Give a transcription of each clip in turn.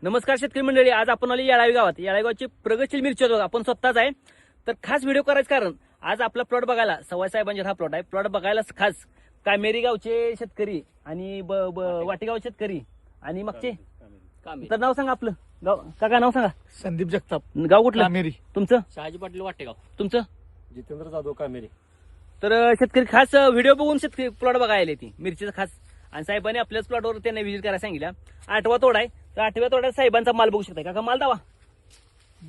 नमस्कार शेतकरी मंडळी, आज आपण आलो येळावी गावात. येळावी गावची प्रगतशील मिरची होतो आपण स्वतःच आहे. तर खास व्हिडिओ करायचं कारण आज आपला प्लॉट बघायला सवाई साहेबांचा हा प्लॉट आहे. प्लॉट बघायला खास कामेरी गावचे शेतकरी आणि वाटेगाव शेतकरी आणि मागचे. तर नाव सांगा आपलं, गाव काका नाव सांगा. संदीप जगताप, गाव कुठलं कामेरी. तुमचं? शहाजी पाटील वाटेगाव. तुमचं? जितेंद्र जाधव, कामेरी. तर शेतकरी खास व्हिडिओ बघून शेतकरी प्लॉट बघायला ती मिरचीचं खास. आणि साहेबांनी आपल्याच प्लॉटवर त्यांना व्हिजिट करायला सांगितलं. 8वा तोडा आहे. तर 8व्या तोड्यात साहेबांचा माल बघू शकता. काका माल दावा.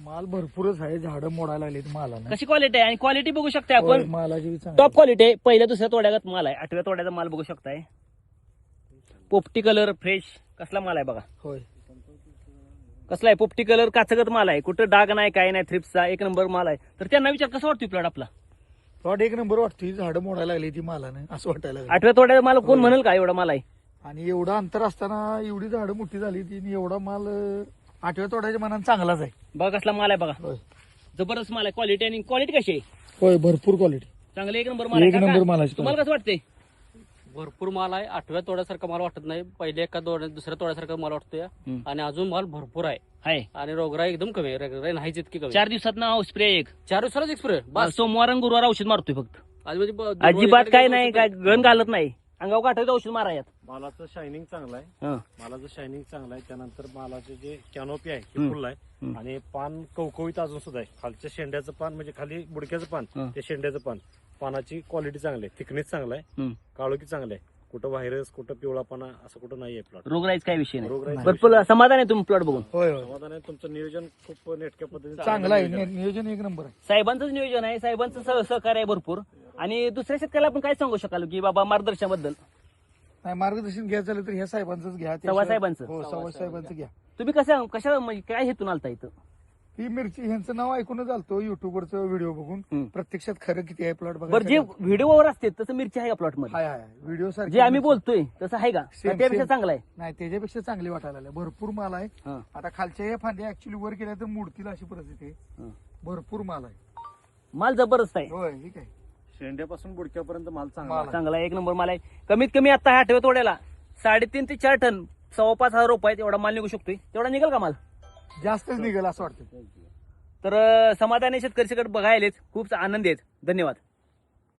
माल भरपूरच आहे, झाडं मोडायला लागलीत मालाला. कशी क्वालिटी आहे आणि क्वालिटी बघू शकता आपण. मालाची बी चांगली. टॉप क्वालिटी आहे. पहिल्या दुसऱ्या तोड्यात माल आहे. 8व्या तोड्याचा माल बघू शकताय. पोपटी कलर फ्रेश कसला माल आहे बघा. होय, कसला आहे पोपटी कलर, काचगत माल आहे. कुठं डाग नाही काय नाही, थ्रिप्सचा एक नंबर माल आहे. तर त्यांना विचार कसं वाटतोय प्लॉट आपला. प्लॉट एक नंबर वाटतोय, झाडं मोडायला लागली ती मालाने असं वाटायला लागलं. 8व्या तोड्याचा माल कोण म्हणेल का एवढा माल आहे. आणि एवढं अंतर असताना एवढी झाडं मोठी झाली ती आणि एवढा माल 8व्या तोड्याच्या मनाने चांगलाच आहे. बघा कसला माल आहे बघा. होय जबरदस्त माल आहे. क्वालिटी आणि क्वालिटी कशी आहे. होय, भरपूर क्वालिटी, चांगले एक नंबर माल आहे. एक नंबर काका, मालाची तुम्हाला कसं वाटतंय. भरपूर माल आहे. 8व्या तोड्यासारखा माल वाटत नाही. पहिल्या एका दुसऱ्या तोड्यासारखा माल वाटतोय. आणि अजून माल भरपूर आहे. आहे आणि रोगराई एकदम कमी आहे. रोगराई नाहीच इतकी कमी. 4 दिवसात ना स्प्रे एक 4 दिवसालाच एक्सप्रे बस. सोमवार आणि गुरुवार औषध मारतोय फक्त. आज म्हणजे अजिबात काय नाही, काय गण घालत नाही. अंगाव काठाचं औषध मारायत. मालाचं शायनिंग चांगलं आहे. मालाचं शायनिंग चांगलं आहे. त्यानंतर मालाचे जे कॅनोपी आहे ते फुल आहे. आणि पान कवकवीत अजून सुद्धा आहे. खालच्या शेंड्याचं पान म्हणजे खाली बुडक्याचं पान, ते शेंड्याचं पान, पानाची क्वालिटी चांगली आहे. थिकनेस चांगला आहे. काळोखी चांगली आहे. कुठं व्हायरस, कुठं पिवळापणा असं कुठं नाहीये प्लॉट. रोगराईच काय विषय नाही. रोगराई भरपूर समाधान आहे तुम्ही प्लॉट बघून. होय होय, समाधान आहे. तुमचं नियोजन खूप नेटक्या पद्धतीने चांगलं आहे. नियोजन एक नंबर आहे. साहेबांचंच नियोजन आहे. साहेबांचं सहकार्य आहे भरपूर. आणि दुसऱ्या शेतकऱ्याला आपण काय सांगू शकाल की बाबा मार्गदर्शनाबद्दल. नाही, मार्गदर्शन घ्यायचं झालं तर ह्या साहेबांचंच घ्या. सव्वा साहेबांचं. हो, सव्वा साहेबांचं घ्या. तुम्ही कशा म्हणजे काय हेतून आलता इथं. ही मिरची ह्यांचं नाव ऐकूनच आलतो युट्यूबवरचं व्हिडिओ बघून. प्रत्यक्षात खरं किती आहे प्लॉट बघा. बरं, जे व्हिडिओवर असते तसं मिरची आहे का प्लॉट मध्ये. हाय हाय, व्हिडिओ सारखी जे आम्ही बोलतोय तसं आहे का. Same, त्यापेक्षा same. चांगलं आहे. नाही, त्याच्यापेक्षा चांगली वाटायला लागली. भरपूर माल आहे. हं. आता खालच्या या फांद्या ऍक्च्युली वर केल्या तर मोडतील अशी परिस्थिती आहे. हं. भरपूर माल आहे. माल जबरदस्त आहे. होय, ठीक आहे. शेंड्यापासून बुडक्यापर्यंत माल चांगला माल आहे. चांगला आहे, एक नंबर माल आहे. कमीत कमी आता ह्या 8व्या तोड्याला 3.5 ते 4 टन 5,500 रुपयात एवढा माल निघू शकतोय. तेवढा निघेल का माल. जास्तच निघेल असं वाटतं. तर समाधानी शेतकरी बघायलेच खूप आनंदी आहेत. धन्यवाद.